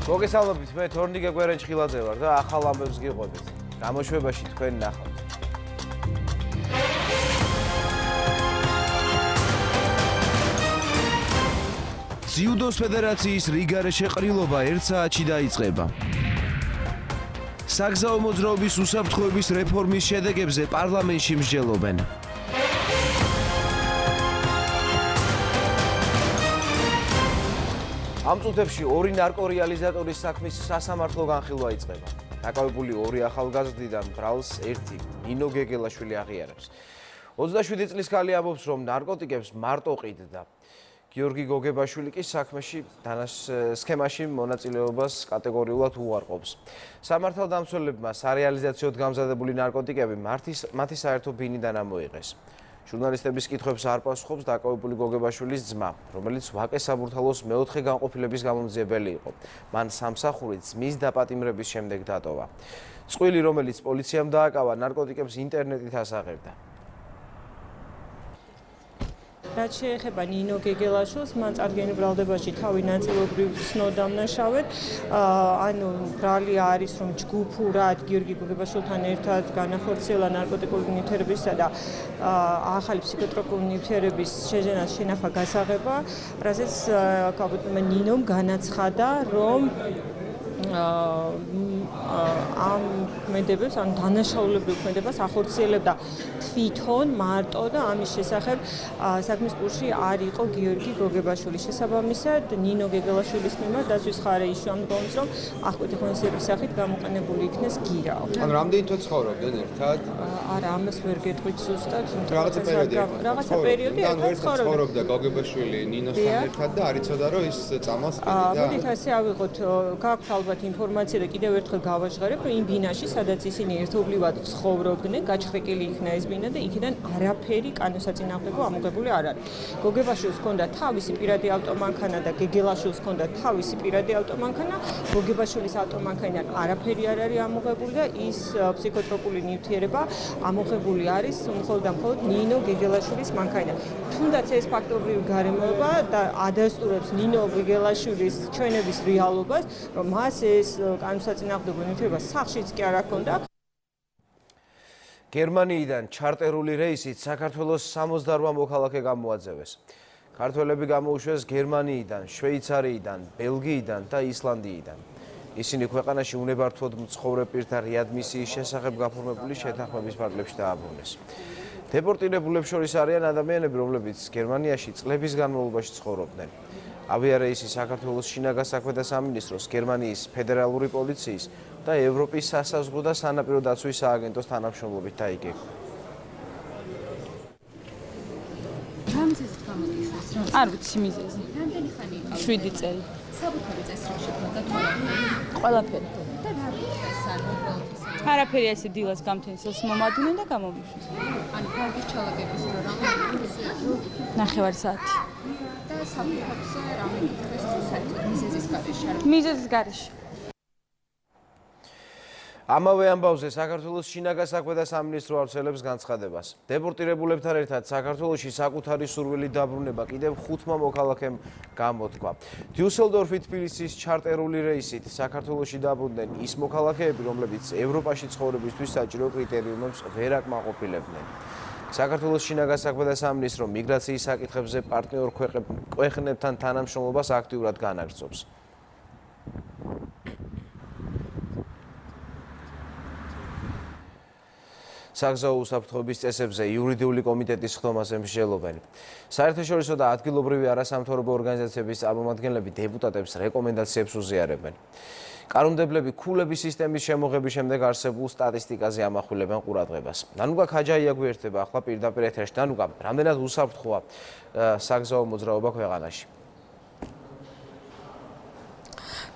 მოგესალმებით, მე თორნიკა გვერენჭხილაძე ვარ და ახალ ამბებს გიყვებით. გამოშვებაში თქვენ ნახავთ. ძიუდოს ფედერაციის რიგარეშე ყრილობა 1 საათში დაიწყება. საგზაო მოძრაობის უსაფრთხოების რეფორმის შედეგებზე პარლამენტში მსჯელობენ. ამ წუთებში 2 ნარკორეალიზატორის საქმის სასამართლო განხილვა იწყება. დაკავებული 2 ახალგაზრდიდან ბრალს 1 ნინო გეგელაშვილი აღიარებს. 27 წლის ქალი ამბობს, რომ ნარკოტიკებს მარტო ყიდდა. გიორგი გოგებაშვილი კი საქმეში სქემაში მონაწილეობას კატეგორიულად უარყოფს. სამართალდამცველებმა სარეალიზაციოდ გამზადებული ნარკოტიკები მათი საერთო ბინიდან ამოიღეს. ჟურნალისტების კითხვებს არ პასუხობს დაკავებული გოგებაშვილის ძმა, რომელიც ვაკე საბურთალოს მეოთხე განყოფილების გამომძიებელი იყო. მან სამსახური ძმის დაპატიმრების შემდეგ დატოვა. წყვილი, რომელიც პოლიციამ დააკავა, ნარკოტიკებს ინტერნეტით ასაღებდა. რაც შეეხება ნინო გეგელაშვილს, მან წარდგენილ ბრალდებაში თავი ნაწილობრივ ცნობდა მნაშავედ. ანუ ბრალი არის, რომ ჯგუფურად გიორგი გოგებაშვილთან ერთად განახორციელა ნარკოტიკული ნივთიერებისა და ახალი ფსიქოტროპული ნივთიერების შეჟენას შენახვა გასაღება, რაზეც ნინომ განაცხადა, რომ ამ ქმედებებს, ან დანაშაულებრივ ქმედებას ახორციელებდა თვითონ მარტო და ამის შესახებ საქმის კურსში არ იყო გიორგი გოგებაშვილი. შესაბამისად, ნინო გეგელაშვილის მიმართ დაცვის ხარე ისუამდგომს, რომ აღკვეთი ღონისძიების სახით გამოყენებული იქნეს გირაო. ანუ რამდენი თვე ცხოვრობდნენ ერთად? არა, ამას ვერ გეტყვით ზუსტად. რაღაცა პერიოდი ერთად ცხოვრობდა გოგებაშვილი ნინოსთან ერთად და არ იცოდა, რომ ის წამალს ყიდდა. მოდით ასე ავიღოთ, გაქვთ ალბათ ინფორმაცია და კიდევ ერთხელ გავაჟღერებ, რომ იმ ბინაში, სადაც ისინი ერთობლივად ცხოვრობდნენ, გაჩხრეკილი იქნა ეს ბინა და იქიდან არაფერი კანონსაწინააღმდეგო ამოღებული არ არის. გოგებაშვილს ჰქონდა თავისი პირადი ავტომანქანა და გეგელაშვილს ჰქონდა თავისი პირადი ავტომანქანა. გოგებაშვილის ავტომანქანიდან არაფერი არ არის ამოღებული და ის ფსიქოტროპული ნივთიერება ამოღებული არის მხოლოდ და მხოლოდ ნინო გეგელაშვილის მანქანიდან. თუნდაც ეს ფაქტობრივი გარემოება და ადასტურებს ნინო გეგელაშვილის ჩვენების რეალობას, რომ მას ეს კანონსაწინააღმდეგო ნივთიერება სახლშიც კი არ აქონდა. გერმანიიდან ჩარტერული რეისით საქართველოს 68 მოქალაქე გამოაძევეს. ქართველები გამოუშვეს გერმანიიდან, შვეიცარიიდან, ბელგიიდან და ისლანდიიდან. ისინი ქვეყანაში უნებართვოდ მცხოვრე პირთა რეადმისიის შესახებ გაფორმებული შეთანხმების ფარგლებში დააბრუნეს. დეპორტირებულებს შორის არიან ადამიანები, რომლებიც გერმანიაში წლების განმავლობაში ცხოვრობდნენ. ავიარეისი საქართველოს შინაგან საქმეთა სამინისტროს, გერმანიის ფედერალური პოლიციის და ევროპის სასაზღვრო და სანაპირო დაცვის სააგენტოს თანამშრომლობით დაიგეგმა. არ ვიცი მიზეზი. რამდენი ხანი იყო? 7 წელი. საბუთარი წესრიგში ხონდა თუ ყველაფერი. და რა ვიცი, არაფერი ასე დილას გამთენცელს მომადუნენ და გამომიშვეს. ანუ ფარგის ჩალაგების დრო რამე 9 საათი. და საბუთარზე რამე კითხეს საერთოდ მიზეზის გარეშე. მიზეზის გარეშე. ამავე ამბავზე საქართველოს შინაგან საქმეთა სამინისტრო ავრცელებს განცხადებას. დეპორტირებულებთან ერთად საქართველოში საკუთარი სურვილით დაბრუნება კიდევ 5 მოქალაქემ გამოთქვა. დიუსელდორფი თბილისის ჩარტერული რეისით საქართველოში დაბრუნდნენ ის მოქალაქეები, რომლებიც ევროპაში ცხოვრებისთვის საჭირო კრიტერიუმებს ვერ აკმაყოფილებდნენ. საქართველოს შინაგან საქმეთა სამინისტრო მიგრაციის საკითხებზე პარტნიორ ქვეყნებთან თანამშრომლობას აქტიურად განაგრძობს. საგზაო უსაფრთხოების წესებზე იურიდიული კომიტეტის ხდომაზე მსჯელობენ. საერთაშორისო და ადგილობრივი არასამთავრობო ორგანიზაციების წარმომადგენლები დეპუტატებს რეკომენდაციებს უზიარებენ. კანონმდებლები ქულების სისტემის შემოღების შემდეგ არსებულ სტატისტიკაზე ამახვილებენ ყურადღებას. ნანუკა ქაჯაია გვერდება ახლა პირდაპირ ეთერში. ნანუკა, რამდენად უსაფრთხოა საგზაო მოძრაობა ქვეყანაში?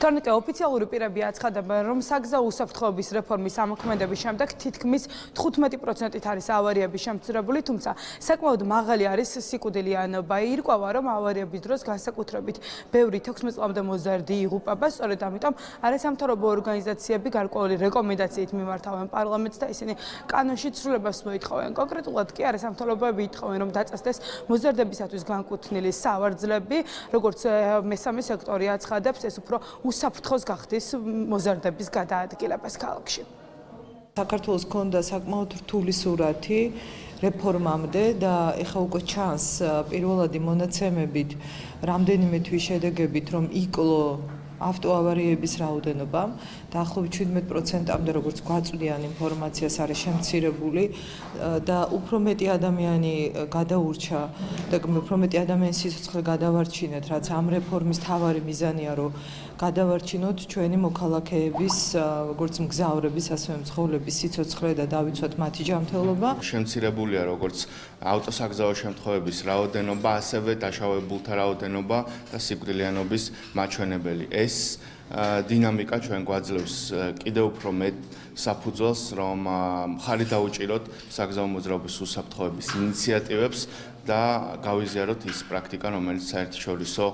ქრონიკა ოფიციალური პირები აცხადებენ, რომ საგზაო უსაფრთხოების რეფორმის ამოქმედების შემდეგ თითქმის 15%-ით არის ავარიების შემცირებული, თუმცა საკმაოდ მაღალი არის სიკვდილიანობა. ირკვევა, რომ ავარიების დროს განსაკუთრებით ბევრი 16 წლამდე მოზარდი იღუპება, სწორედ ამიტომ არასამთავრობო ორგანიზაციები გარკვეული რეკომენდაციით მიმართავენ პარლამენტს და ისინი კანონში ცვლილებას მოითხოვენ. კონკრეტულად კი არასამთავრობოები ითხოვენ, რომ დაწესდეს მოზარდებისათვის განკუთვნილი სავარძლები, როგორც მესამე სექტორი აცხადებს, ეს უფრო უსაფრთხოს გახდის მოზარდების გადაადგილებას ქალაქში. საქართველოს ქონდა საკმაოდ რთული სურათი რეფორმამდე და ეხლა უკვე ჩანს პირველადი მონაცემებით რამდენიმე თვის შედეგებით რომ იკლო ავტოავარიების რაოდენობა დაახლოებით 17%-მდე როგორც გვაწვდიან ინფორმაციას არის შემცირებული და უფრო მეტი ადამიანი გადაურჩა და უფრო მეტი ადამიანის სიცოცხლე გადავარჩინეთ, რაც ამ რეფორმის მთავარი მიზანია, რომ გადავარჩინოთ ჩვენი მოქალაქეების, როგორც მგზავრების, ასევე მცხოვრების სიცოცხლე და დავიცვათ მათი ჯანმრთელობა. შემცირებულია როგორც ავტოსაგზაო შემთხვევების რაოდენობა, ასევე დაშავებულთა რაოდენობა და სიკვდილიანობის მაჩვენებელი. ეს დინამიკა ჩვენ გვაძლევს კიდევ უფრო მეტ საფუძველს, რომ მხარი დაუჭიროთ საგზაო მოძრაობის უსაფრთხოების ინიციატივებს და გავიზიაროთ ის პრაქტიკა, რომელიც საერთაშორისო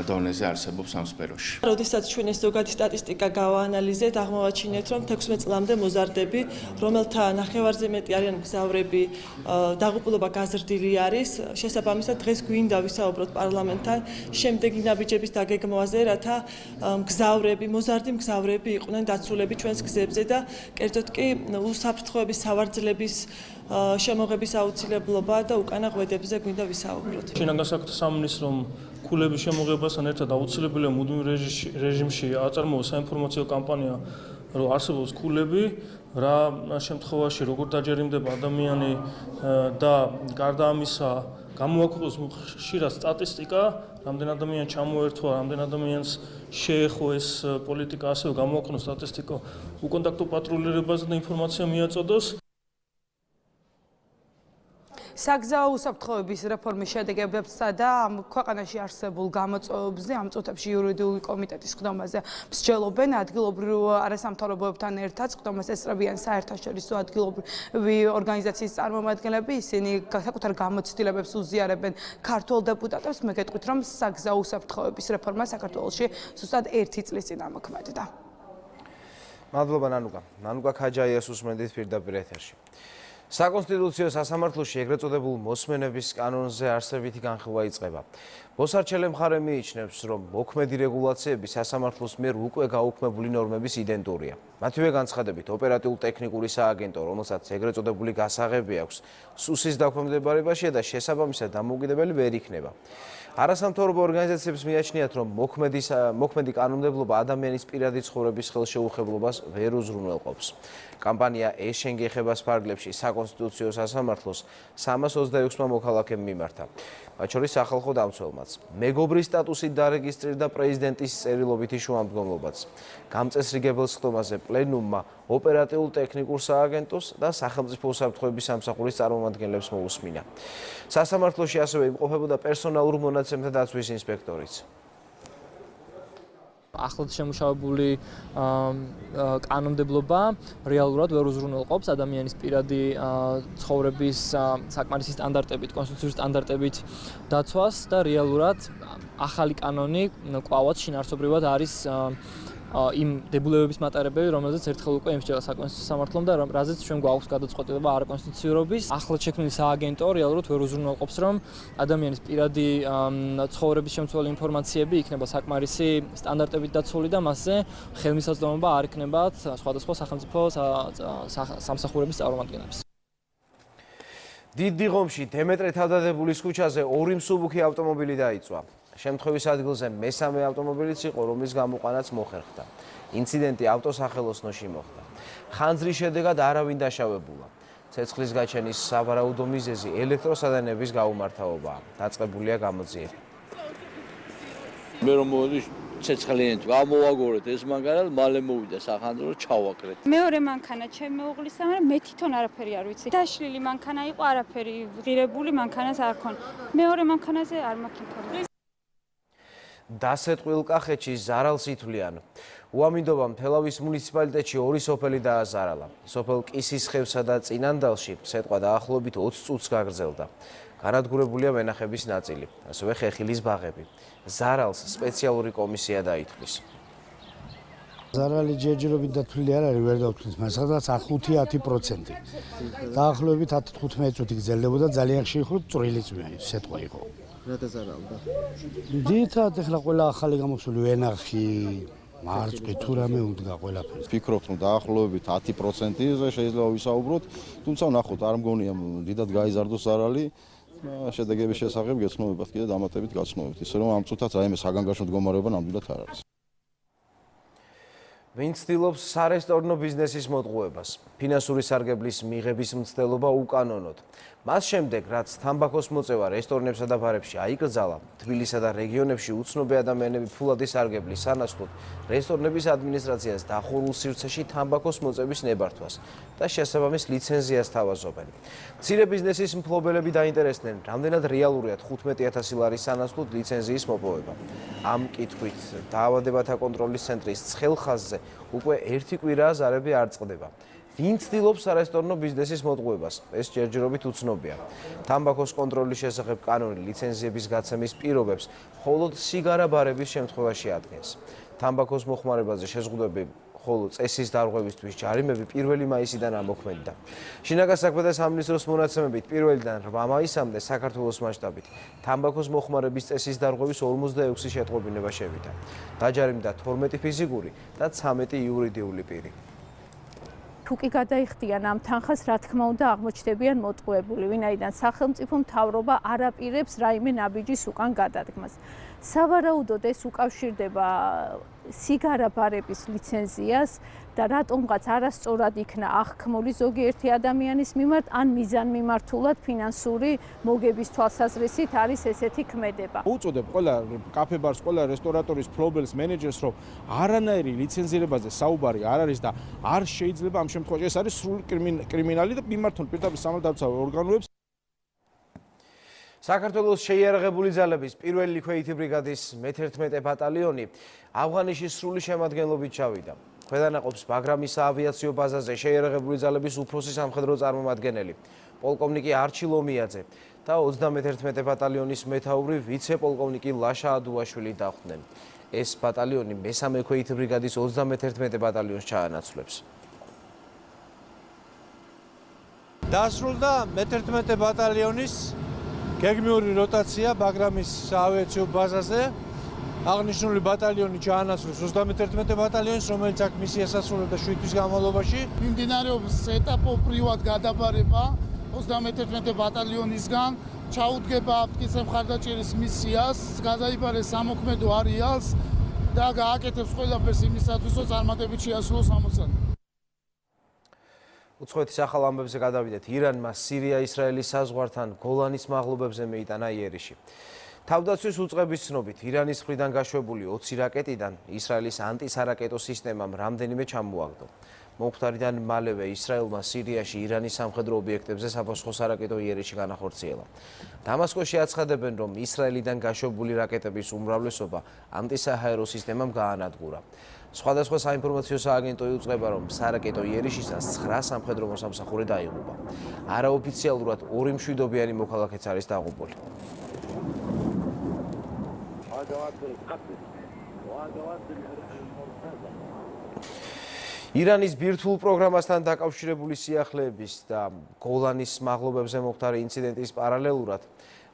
დონეზე არსებობს ამ სფეროში. როდესაც ჩვენ ეს ზოგადი სტატისტიკა გავაანალიზეთ, აღმოვაჩინეთ, რომ 16 წლამდე მოზარდები, რომელთა ნახევარზე მეტი არიან მგზავრები, დაღუპულობა გაზრდილი არის. შესაბამისად, დღეს გვინდა ვისაუბროთ პარლამენტთან შემდეგი ნაბიჯების დაგეგმვაზე, რათა მგზავრები, მოზარდი მგზავრები იყვნენ დაცულები ჩვენს გზებზე და კერძოდ კი უსაფრთხოების სავარძლების შემოღების აუცილებლობა და უკანა ღვედებზე გვინდა ვისაუბროთ. შინაგან საქმეთა სამინისტრომ ქულების შემოღებასთან ერთად აუცილებელია მუდმივ რეჟიმში აწარმოოს საინფორმაციო კამპანია, რომ არსებობს ქულები, რა შემთხვევაში როგორ დაჯერიმდება ადამიანი და გარდა ამისა გამოაქვეყნოს ხშირად სტატისტიკა, რამდენ ადამიანი ჩამოერთვა, რამდენ ადამიანს შეეხო ეს პოლიტიკა, ასევე გამოაქვეყნოს სტატისტიკა უკონტაქტო პატრულირებაზე და ინფორმაცია მიაწოდოს. საგზაო უსაფრთხოების რეფორმის შედეგებსა და ამ ქვეყანაში არსებულ გამოწვევებზე ამ წუთებში იურიდიული კომიტეტის ხდომაზე მსჯელობენ ადგილობრივ არასამთავრობოებთან ერთად ხდომას ესწრებიან საერთაშორისო ადგილობრივი ორგანიზაციის წარმომადგენლები. ისინი საკუთარ გამოცდილებებს უზიარებენ ქართულ დეპუტატებს, მე გეტყვით, რომ საგზაო უსაფრთხოების რეფორმა საქართველოში ზუსტად 1 წლის წინ ამოქმედება. მადლობა ნანუკა ქაჯაიას უსმენდით პირდაპირ ეთერში. საკონსტიტუციო სასამართლოში ეგრეთ წოდებულ მოსმენების კანონზე არსებითი განხილვა იწყება. მოსარჩელე მხარე მიიჩნევს, რომ მოქმედი რეგულაციები სასამართლოს მიერ უკვე გაუქმებული ნორმების იდენტურია. მათივე განცხადებით, ოპერატიულ-ტექნიკური სააგენტო, რომელსაც ეგრეთ წოდებული გასაღები აქვს, სუსის დაქვემდებარებაშია და შესაბამისად დამოუკიდებელი ვერ იქნება. არასამთავრობო ორგანიზაციებს მიაჩნიათ, რომ მოქმედი კანონმდებლობა ადამიანის პირადი ცხოვრების ხელშეუხებლობას ვერ უზრუნველყოფს. კამპანია ეშენ გეხებას ფარგლებში საკონსტიტუციო სასამართლოს 326-მა მოქალაქემ მიმართა. მათ შორის სახალხო დამცველმაც. მეგობრის სტატუსით დარეგისტრირდა პრეზიდენტის წერილობითი შუამდგომლობაც. გამწესრიგებელ სხდომაზე პლენუმმა ოპერატიულ-ტექნიკურ სააგენტოს და სახელმწიფო უსაფრთხოების სამსახურის წარმომადგენლებს მოусმინა. სასამართლოში ასევე იმყოფებოდა პერსონალურ მონაცემთა დაცვის ინსპექტორიც. ახლად შემუშავებული კანონმდებლობა რეალურად ვერ უზრუნველყოფს ადამიანის პირადი ცხოვრების საკმარისი სტანდარტებით, კონსტიტუციური სტანდარტებით დაცვას და რეალურად ახალი კანონი კვლავაც შინაარსობრივად არის იმ დებულებების მატარებელი, რომელზეც ერთხელ უკვე ემსჯელა საკონსტიტუციო სამართლომ და რაზეც ჩვენ გვაქვს გადაწყვეტილება არაკონსტიტუციურობის. ახლად შექმნილი სააგენტო რეალურად ვერ უზრუნველყოფს, რომ ადამიანის პირადი ცხოვრების შემცველი ინფორმაციები იქნება საკმარისი სტანდარტებით დაცული და მასზე ხელმისაწვდომობა არ იქნებათ სხვადასხვა სახელმწიფო სამსახურების წარმომადგენლებს. დიდ დიღომში დემეტრე თავდადებულის ქუჩაზე 2 მსუბუქი ავტომობილი დაიწვა. შემთხვევის ადგილზე მესამე ავტომობილიც იყო, რომლის გამოყვანაც მოხერხდა. ინციდენტი ავტოსახელოსნოში მოხდა. ხანძრის შედეგად არავინ დაშავებულა. ცეცხლის გაჩენის სავარაუდო მიზეზი ელექტროსადენების გაუმართავობაა. დაწყებულია გამოძიება. მე რომ მოდი ცეცხლიანით გამოვაგორეთ ეს მაგარად, მალე მოვიდა სახანძრო ჩავაკრეთ. მეორე მანქანა ჩემი მეუღლისა, მაგრამ მე თვითონ არაფერი არ ვიცი. დაშლილი მანქანა იყო, არაფერი ღირებული მანქანას არ ქონდა. მეორე მანქანაზე არ მაქვს ინფორმაცია. დასეტყვილ კახეთში ზარალს ითვლიან. უამინდობამ თელავის მუნიციპალიტეტში 2 სოფელი დააზარალა. სოფელ კისისხევსა და წინანდალში სეტყვა დაახლოებით 20 წუთს გაგრძელდა. განადგურებულია ვენახების ნაწილი, ასევე ხეხილის ბაღები. ზარალს სპეციალური კომისია დაითვლის. ზარალი ჯერჯერობით დათვლილი არ არის, ვერ დავთვლის, მაგრამ სადღაც 5-10%. დაახლოებით 10-15 წუთი გრძელდებოდა, ძალიან ხშირად წვრილი სეტყვა იყო. რა დაზარალდა? ძირითადად ახლა ყველა ახალი გამოსული ვენახი, მარწყი თუ რამე უდგა ყველაფერს. ვფიქრობთ, რომ დაახლოებით 10%-ზე შეიძლება ვისაუბროთ, თუმცა ნახოთ, არ მგონია დიდად გაიზარდოს ზარალი. შედეგების შესახებ გეცნობათ კიდე დამატებით გაცნობთ. ისე რომ ამ წუთაც რაიმე საგანგაშო მდგომარეობა ნამდვილად არ არის. ვინც ცდილობს სარესტორნო ბიზნესის მოტყუებას, ფინანსური სარგებლის მიღების მცდელობა უკანონოდ. მას შემდეგ, რაც თამბაქოს მოწევა რესტორნებსა და ბარებში აიკრძალა, თბილისსა და რეგიონებში უცნობი ადამიანები ფულადი სარგებლის სანაცვლოდ რესტორნების ადმინისტრაციას დახურულ სივრცეში თამბაქოს მოწევის ნებართვას და შესაბამის ლიცენზიას თავაზობენ. მცირე ბიზნესის მფლობელები დაინტერესდნენ, რამდენად რეალურია 15,000 ლარის სანაცვლოდ ლიცენზიის მოპოვება. ამ კითხვით დაავადებათა კონტროლის ცენტრის ცხელ ხაზზე უკვე ერთი კვირაა ზარები არ წყდება. ვინ ცდილობს სარესტორნო ბიზნესის მოტყუებას? ეს ჯერჯერობით უცნობია. თამბაქოს კონტროლის შესახებ კანონი ლიცენზიების გაცემის პირობებს მხოლოდ სიგარა ბარების შემთხვევაში ადგენს. თამბაქოს მოხმარებაზე შეზღუდვები ხოლო წესის დარღვევისთვის ჯარიმები 1 მაისიდან ამოქმედდა. შინაგან საქმეთა სამინისტროს მონაცემებით 1-დან 8 მაისამდე საქართველოს მასშტაბით თამბაქოს მოხმარების წესის დარღვევის 46 შეტყობინება შევიდა. დაჯარიმდა 12 ფიზიკური და 13 იურიდიული პირი. თუ კი გადაიხდიან ამ თანხას, რა თქმა უნდა, აღმოჩნდებიან მოტყუებული, ვინაიდან სახელმწიფო მთავრობა არ აპირებს რაიმე ნაბიჯის უკან გადადგმას. სავარაუდოდ ეს უკავშირდება სიგარა ბარების ლიცენზიას და რატომღაც არასწორად იქნა აღქმული ზოგიერთი ადამიანის მიმართ, ან მიზანმიმართულად ფინანსური მოგების თვალსაზრისით არის ესეთი ქმედება. უწოდებ ყველა კაფე-ბარს, ყველა რესტორატორის ფლობელს, მენეჯერს, რომ არანაირი ლიცენზირებაზე საუბარი არ არის და არ შეიძლება ამ შემთხვევაში ეს არის სრული კრიმინალი და მიმართონ პირდაპირ სამართალდამცავ ორგანოებს. საქართველოს შეიარაღებული ძალების პირველი ქვეითი ბრიგადის მე-11 ბატალიონი ავღანიშის სრული შემადგენლობით ჩავიდა. ქვედანაყოფს ბაგრამის საავიაციო ბაზაზე შეიარაღებული ძალების უფროსი სამხედრო წარმომადგენელი პოლკოვნიკი არჩილ ომიაძე და 31 ბატალიონის მეთაური ვიცე-პოლკოვნიკი ლაშა ადუაშვილი დახვდნენ. ეს ბატალიონი მე-3 ქვეითი ბრიგადის 31 ბატალიონს ჩაანაცვლებს. დასრულდა მე-11 ბატალიონის გეგმიური როტაცია ბაგრამის საავიაციო ბაზაზე. აღნიშნული ბატალიონი ჩაანაცვლეს 31 ბატალიონს, რომელიც აქ მისი ესასრულებდა 7 თვის განმავლობაში. მიმდინარეობს ეტაპობრივად გადაბარება 31 ბატალიონისგან, ჩაუდგება აფრიკის მხარდაჭერის მისიას, გადაიბარეს სამოქმედო არეალს და გააკეთებს ყველაფერს იმისათვის, რომ წარმატებით შეასრულოს ამოცანა. უცხოეთის ახალ ამბებზე გადავიდეთ. ირანმა სირია-ისრაელის საზღვართან გოლანის მაღლობებზე მეიტანა იერიში. თავდაცვის უწყების ცნობით, ირანის მხრიდან გაშვებული 20 რაკეტიდან ისრაელის ანტისარაკეტო სისტემამ რამდენიმე ჩამოაგდო. მომხდარიდან მალევე ისრაელმა სირიაში ირანის სამხედრო ობიექტებზე საფოსხო სარაკეტო იერიში განახორციელა. დამასკოში აცხადებენ, რომ ისრაელიდან გაშვებული რაკეტების უმრავლესობა ანტისაჰაერო სისტემამ გაანადგურა. სხვადასხვა საინფორმაციო სააგენტო იუწყება, რომ სარაკეტო იერიშისას 9 სამხედრო მოსამსახური დაიღუპა. არაოფიციალურად 2 მშვიდობიანი მოქალაქეც არის დაღუპული. ირანის ბირთვულ პროგრამასთან დაკავშირებული სიახლეების და გოლანის მაღლობებზე მომხდარი ინციდენტის პარალელურად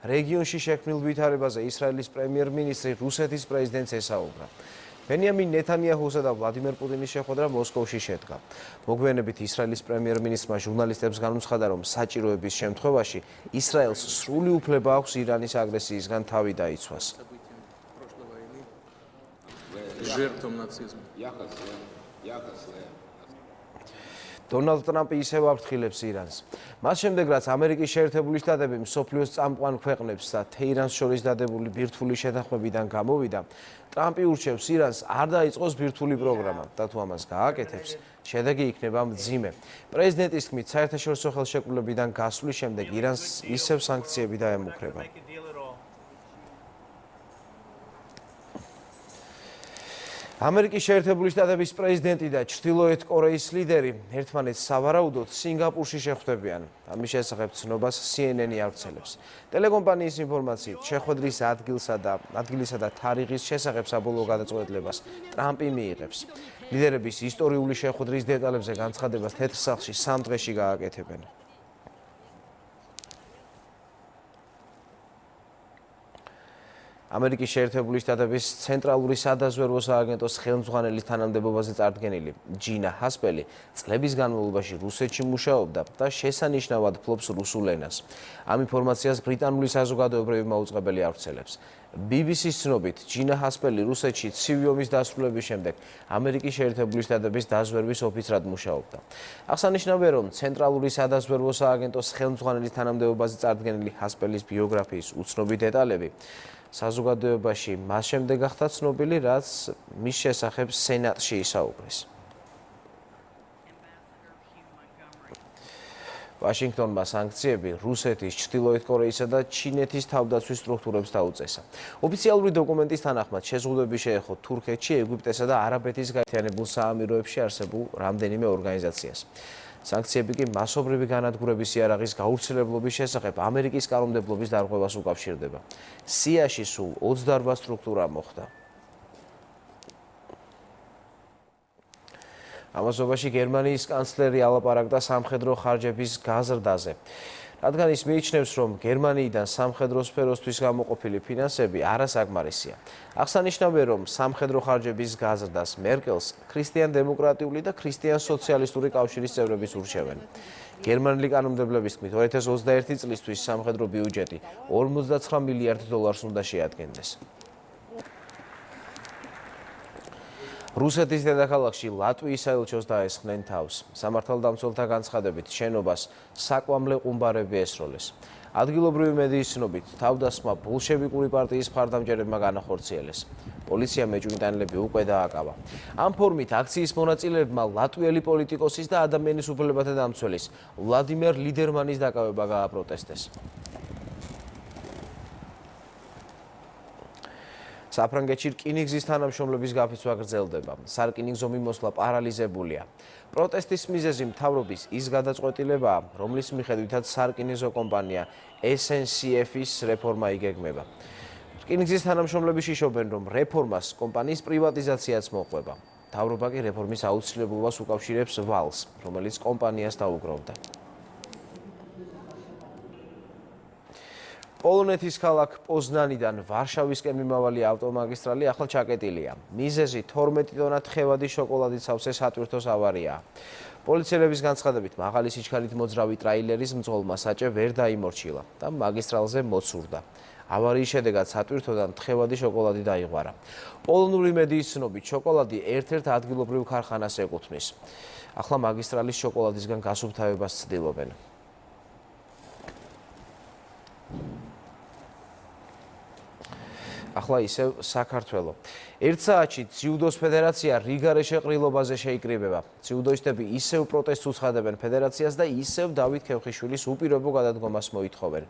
რეგიონში შექმნილ ვითარებაზე ისრაელის პრემიერ-მინისტრი რუსეთის პრეზიდენტს ესაუბრა. ბენიამინ ნეთანიაჰუსა და ვლადიმერ პუტინის შეხვედრა მოსკოვში შედგა. მოგვიანებით ისრაელის პრემიერ-მინისტრმა ჟურნალისტებს განუცხადა, რომ საჭიროების შემთხვევაში ისრაელს სრული უფლება აქვს ირანის აგრესიისგან თავი დაიცვას. დონალდ ტრამპი ისევ აფრთხილებს ირანს. მას შემდეგ, რაც ამერიკის შეერთებული შტატები მსოფლიოს წამყვან ქვეყნებს და თეირანს შორის დადებული ბირთვული შეთანხმებიდან გამოვიდა, ტრამპი ურჩევს ირანს არ დაიწყოს ბირთვული პროგრამა და თუ ამას გააკეთებს, შედეგი იქნება მძიმე. პრეზიდენტის თქმით, საერთაშორისო ხელშეკრულებიდან გასვლის შემდეგ ირანს ისევ სანქციები დაემუქრება. ამერიკის შეერთებული შტატების პრეზიდენტი და ჩრდილოეთ კორეის ლიდერი ერთმანეთს სავარაუდოდ სინგაპურში შეხვდებიან. ამის შესახებ ცნობას CNN-ი ავრცელებს. ტელეკომპანიის ინფორმაციით, შეხვედრის ადგილისა და თარიღის შესახებ საბოლოო გადაწყვეტილებას ტრამპი მიიღებს. ლიდერების ისტორიული შეხვედრის დეტალებზე განცხადებას თეთრ სახლში 3 დღეში გააკეთებენ. ამერიკის შეერთებული შტატების ცენტრალური სადაზვერვო სააგენტოს ხელმძღვანელის თანამდებობაზე წარდგენილი ჯინა ჰასპელი წლების განმავლობაში რუსეთში მუშაობდა და შესანიშნავად ფლობს რუსულ ენას. ამ ინფორმაციას ბრიტანული საზოგადოებრივი მაუწყებელი ავრცელებს. BBC-ს ცნობით, ჯინა ჰასპელი რუსეთში ცივი ომის დასრულების შემდეგ ამერიკის შეერთებული შტატების დაზვერვის ოფიცრად მუშაობდა. აღსანიშნავია, რომ ცენტრალური სადაზვერვო სააგენტოს ხელმძღვანელის თანამდებობაზე წარდგენილი ჰასპელის ბიოგრაფიის უცნობი დეტალები საზოგადოებაში მას შემდეგ გახდა ცნობილი, რაც მის შესახებ სენატში ისაუბრეს. ვაშინგტონმა სანქციები რუსეთის, ჩრდილოეთ კორეისა და ჩინეთის თავდაცვის სტრუქტურებს დაუწესა. ოფიციალური დოკუმენტის თანახმად შეზღუდვები შეეხო თურქეთში, ეგვიპტესა და არაბეთის გაერთიანებულ საამიროებში არსებულ რამდენიმე ორგანიზაციას. სანქციები კი მასობრივი განადგურების იარაღის გავრცელებლობის შესახებ ამერიკის კანონმდებლობის დარღვევას უკავშირდება. სიაში სულ 28 სტრუქტურა მოხდა. ამასობაში გერმანიის კანცლერი ალაპარაკდა სამხედრო ხარჯების გაზრდაზე. რადგან ის მიიჩნევს, რომ გერმანიიდან სამხედრო სფეროსთვის გამოყოფილი ფინანსები არასაკმარისია. აღსანიშნავია, რომ სამხედრო ხარჯების გაზრდას მერკელს ქრისტიან-დემოკრატიული და ქრისტიან-სოციალისტური კავშირის წევრებიც ურჩევენ. გერმანელი კანონმდებლების თქმით, 2021 წლისთვის სამხედრო ბიუჯეტი 59 მილიარდ დოლარს უნდა შეადგენდეს. რუსეთის დედაქალაქში ლატვიის საელჩოს დაესხნენ თავს. სამართალდამცველთა განცხადებით, შენობას საკვამლე ყუმბარები ესროლეს. ადგილობრივი მედიის ცნობით, თავდასხმა ბოლშევიკური პარტიის მხარდამჭერებმა განახორციელეს. პოლიციამ მეჭვინტანილები უკვე დააკავა. ამ ფორმით აქციის მონაწილეებმა ლატვიელი პოლიტიკოსის და ადამიანის უფლებათა დამცველის ვლადიმერ ლიდერმანის დაკავება გააპროტესტეს. საფრანგეთში რკინიგზის თანამშრომლების გაფიცვა გრძელდება. სარკინიგზო მიმოსვლა პარალიზებულია. პროტესტის მიზეზი მთავრობის ის გადაწყვეტილებაა, რომლის მიხედვითაც სარკინიგზო კომპანია SNCF-ის რეფორმა იგეგმება. რკინიგზის თანამშრომლები შიშობენ, რომ რეფორმას კომპანიის პრივატიზაციაც მოყვება. მთავრობა კი რეფორმის აუცილებლობას უკავშირებს ვალს, რომელიც კომპანიას დაუგროვდა. პოლონეთის ქალაქ პოზნანიდან ვარშავისკენ მიმავალი ავტომაგისტრალი ახლა ჩაკეტილია. მიზეზი 12 ტონა თხევადი შოკოლადით სავსე სატვირთოს ავარიაა. პოლიციელების განცხადებით, მაღალი სიჩქარით მოძრავი ტრაილერის მძღოლმა საჭე ვერ დაიმორჩილა და მაგისტრალზე მოცურდა. ავარიის შედეგად სატვირთოდან თხევადი შოკოლადი დაიღვარა. პოლონური მედიის ცნობით, შოკოლადი ერთ-ერთ ადგილობრივ ქარხანას ეკუთვნის. ახლა მაგისტრალის შოკოლადისგან გასუფთავებას ცდილობენ. ახლა ისევ საქართველო. ერთ საათში ძიუდოს ფედერაცია რიგარეშე ყრილობაზე შეიკრიბება. ძიუდოისტები ისევ პროტესტს უცხადებენ ფედერაციას და ისევ დავით ქევხიშვილის უპირობო გადადგომას მოითხოვენ.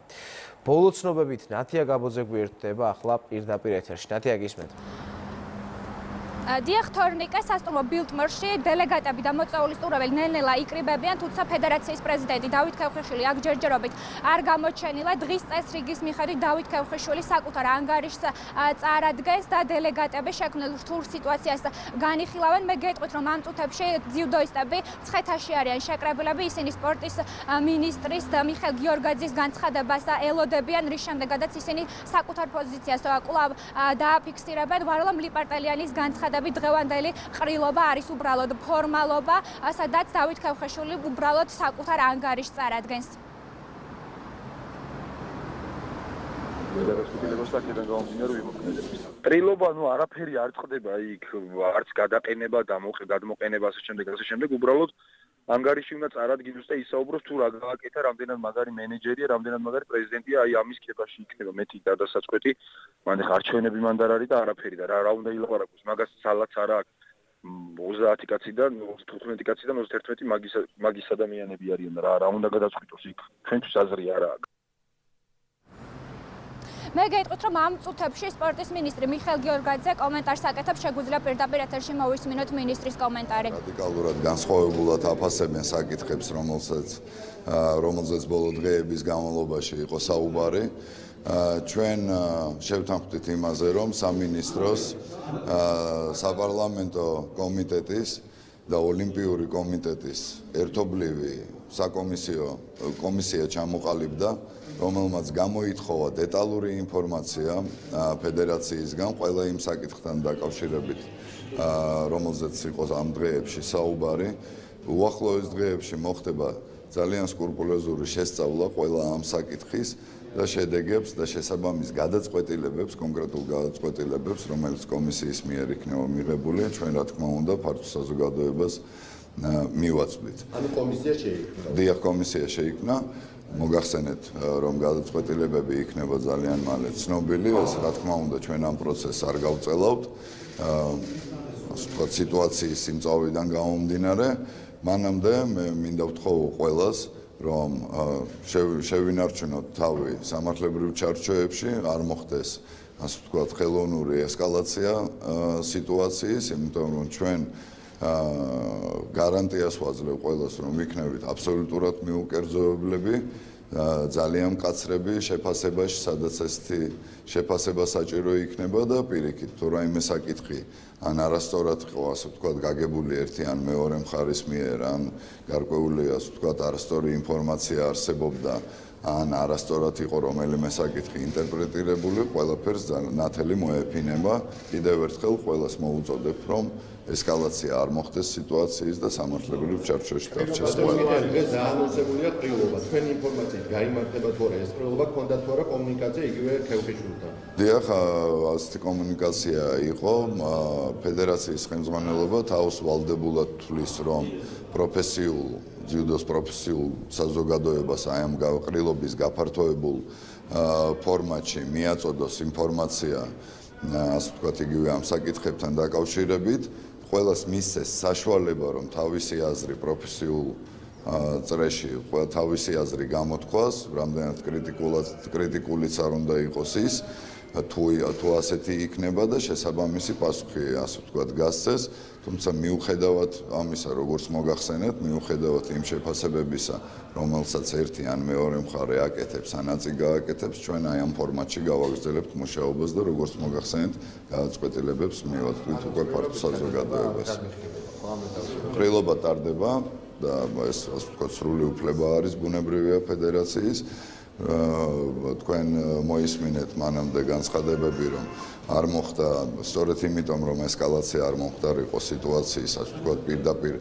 ბოლო ცნობებით ნათია გაბოძე გვერდება ახლა პირდაპირ ეთერში. ნათია, გისმენთ. დიახ, ქრონიკა სასტუმრო ბილდმორში დელეგატები და მოწვეული სტუმრები ნელ-ნელა იკრიბებიან, თუმცა ფედერაციის პრეზიდენტი დავით ქევხიშვილი აქ ჯერჯერობით არ გამოჩენილა. დღის წესრიგის მიხედვით დავით ქევხიშვილი საკუთარ ანგარიშს წარადგენს და დელეგატები შექმნილ რთულ სიტუაციას განიხილავენ. მე გეტყვით, რომ ამ წუთებში ძიუდოისტები მცხეთაში არიან შეკრებილები, ისინი სპორტის მინისტრის მიხეილ გიორგაძის განცხადებას ელოდებიან, რის შემდეგაც ისინი საკუთარ პოზიციას კვლავ დააფიქსირებენ. ვარლამ ლიპარტელიანის განცხადებით დღევანდელი ყრილობა არის უბრალოდ ფორმალობა, სადაც დავით ქევხიშვილი უბრალოდ საკუთარ ანგარიშს წარადგენს. ყრილობა, არაფერი არ წყდება იქ, არც გადაყენება, გადმოყენება, ასე შემდეგ, უბრალოდ ანგარიში უნდა წარადგინოს და ისაუბროს თუ რა გააკეთა, რამდენად მაგარი მენეჯერია, რამდენად მაგარი პრეზიდენტია, ამის ქებაში იქნება მეტი გადასაწყვეტი, მან არჩევნები მანდ არ არის და არაფერი და რა უნდა ილაპარაკოს, მაგას სალაც არა აქვს. 30 კაციდან 15 კაციდან 31 მაგის ადამიანები არიან რა უნდა გადაწყვიტოს იქ. ჩვენთვის აზრი არა აქვს. მე გეტყვით, რომ ამ წუთებში სპორტის მინისტრი მიხეილ გიორგაძე კომენტარს აკეთებს, შეგვიძლია პირდაპირ ეთერში მოვისმინოთ მინისტრის კომენტარი. რადიკალურად განსხვავებულად აფასებენ საკითხებს, რომელზეც ბოლო დღეების განმავლობაში იყო საუბარი. ჩვენ შევთანხმდით იმაზე, რომ სამინისტროს საპარლამენტო კომიტეტის და ოლიმპიური კომიტეტის ერთობლივი საკომისიო კომისია ჩამოყალიბდა, რომელმაც გამოითხოვა დეტალური ინფორმაცია ფედერაციისგან ყველა იმ საკითხთან დაკავშირებით, რომელზეც იყო ამ დღეებში საუბარი. უახლოეს დღეებში მოხდება ძალიან სკრუპულოზური შესწავლა ყველა ამ საკითხის და შედეგებს და შესაბამის გადაწყვეტილებებს, კონკრეტულ გადაწყვეტილებებს, რომელიც კომისიის მიერ იქნება მიღებული, ჩვენ რა თქმა უნდა ფართო საზოგადოებას მივაწვდით. ანუ კომისია შეიქმნა. დიახ, კომისია შეიქმნა. მოგახსენეთ, რომ გადაწყვეტილებები იქნება ძალიან მალე ცნობილი, ეს რა თქმა უნდა ჩვენ ამ პროცესს არ გავწელავთ. ასე ვთქვათ, სიტუაციის სიმწავიდან გამომდინარე, მანამდე მე მინდა ვთხოვო ყველას, რომ შევინარჩუნოთ თავი სამართლებრივ ჩარჩოებში, არ მოხდეს, ასე ვთქვათ, ხელოვნური ესკალაცია სიტუაციის, იმიტომ რომ ჩვენ გარანტიას ვაძლევ ყველას, რომ ვიქნებით აბსოლუტურად მიუკერძოებლები, ძალიან მკაცრები შეფასებაში, სადაც ესეთი შეფასება საჭირო იქნება და პირიქით, თუ რაიმე საკითხი ან არასწორად იყო, ასე ვთქვათ, გაგებული ერთი ან მეორე მხარის მიერ, ან გარკვეული, ასე ვთქვათ, არასწორი ინფორმაცია არსებობდა, ან არასწორად იყო რომელიმე საკითხი ინტერპრეტირებული, ყველაფერს ნათელი მოეფინება. კიდევ ერთხელ ყველას მოუწოდებ, რომ ესკალაცია არ მოხდეს სიტუაციის და სამართლებრივ ჩარჩოში დარჩეს ყველა. დღეს დაანონსებულია ყრილობა. თქვენი ინფორმაციით გაიმართება თუ არა ეს ყრილობა, ქონდა თუ არა კომუნიკაცია იგივე ქევხიშვილთან? დიახ, ასეთი კომუნიკაცია იყო. ფედერაციის ხელმძღვანელობა თავს ვალდებულად თვლის, რომ ძიუდოს პროფესიულ საზოგადოებას აი ამ ყრილობის გაფართოებულ ფორმატში მიაწოდოს ინფორმაცია, ასე ვთქვათ, იგივე ამ საკითხებთან დაკავშირებით. ყველას მისცეს საშუალება, რომ თავისი აზრი პროფესიულ წრეში, თავისი აზრი გამოთქვას, რამდენად კრიტიკულიც არ უნდა იყოს ის, თუ ასეთი იქნება და შესაბამისი პასუხი, ასე ვთქვათ, გასცეს. თუმცა მიუხედავად ამისა, როგორც მოგახსენეთ, მიუხედავად იმ შეფასებებისა, რომელსაც ერთი ან მეორე მხარე აკეთებს, ან აწი გააკეთებს, ჩვენ აი ამ ფორმატში გავაგრძელებთ მუშაობას და როგორც მოგახსენეთ, გადაწყვეტილებებს მივაწვდით უკვე ფართო საზოგადოებას. ყრილობა ტარდება და ეს, ასე ვთქვათ, სრული უფლება არის ბუნებრივია ფედერაციის. თქვენ მოისმინეთ მანამდე განცხადებები, რომ არ მოხდა, სწორედ იმიტომ, რომ ესკალაცია არ მომხდარიყო სიტუაციის, ასე ვთქვათ, პირდაპირ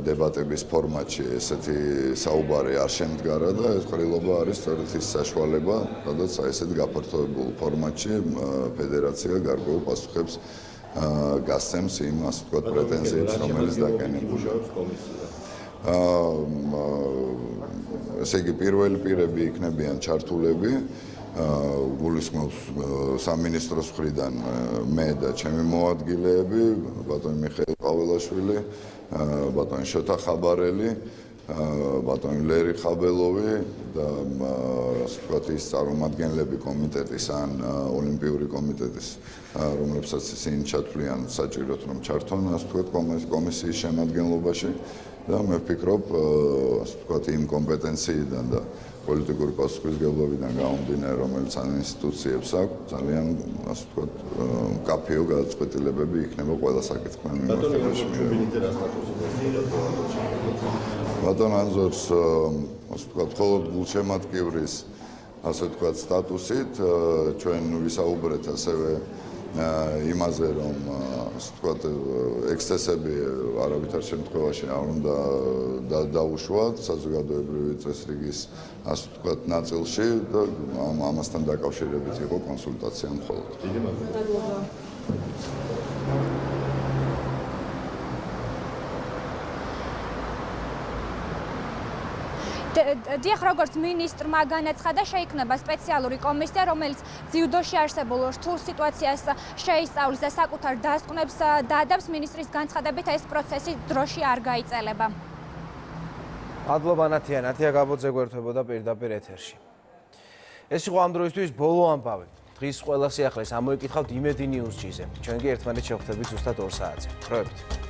დებატების ფორმატში ესეთი საუბარი არ შემდგარა და ეს ყრილობა არის სწორედ ის საშუალება, სადაც ესეთ გაფართოებულ ფორმატში ფედერაცია გარკვეულ პასუხებს გასცემს იმ, ასე ვთქვათ, პრეტენზიებს, რომელიც დაკენებულია. ესე იგი, პირველი პირები იქნებიან ჩართულები, გულისხმობს სამინისტროს მხრიდან მე და ჩემი მოადგილეები, ბატონი მიხეილ ყაველაშვილი, ბატონი შოთა ხაბარელი, ბატონი ლერი ხაბელოვი და ასე ვთქვათ, ის წარმომადგენლები კომიტეტის ან ოლიმპიური კომიტეტის, რომლებსაც ისინი ჩათვლიან საჭიროდ, რომ ჩართონ, ასე ვთქვათ, კომისიის შემადგენლობაში. და მე ვფიქრობ, ასე ვთქვათ, იმ კომპეტენციიდან და პოლიტიკური პასუხისმგებლობიდან გამომდინარე, რომელიც ამ ინსტიტუციებს აქვს, ძალიან, ასე ვთქვათ, მკაფიო გადაწყვეტილებები იქნება ყველა საკითხთან მიმართებაში. ბატონ ანზორს, ასე ვთქვათ, მხოლოდ გულშემატკივრის, ასე ვთქვათ, სტატუსით ჩვენ ვისაუბრეთ ასევე იმაზე, რომ ასე ვთქვათ, ექსცესები არავითარ შემთხვევაში არ უნდა დაუშვათ საზოგადოებრივი წესრიგის, ასე ვთქვათ, ნაწილში და ამასთან დაკავშირებით იყო კონსულტაცია მხოლოდ. დიდი მადლობა. დიახ, როგორც მინისტრმა განაცხადა, შეიქმნება სპეციალური კომისია, რომელიც ძიუდოში არსებულ რთულ სიტუაციას შეისწავლის და საკუთარ დასკვნებს დადებს. მინისტრის განცხადებით, ეს პროცესი დროში არ გაიწელება. მადლობა ნათია, ნათია გაბოძე გვერდებოდა პირდაპირ ეთერში. ეს იყო ამ დროისთვის ბოლო ამბავი. დღის ყველა სიახლეს ამოიკითხავთ იმედი ნიუზ-ზე. ჩვენ კი ერთმანეთს შევხვდებით ზუსტად 2 საათზე. დროებით.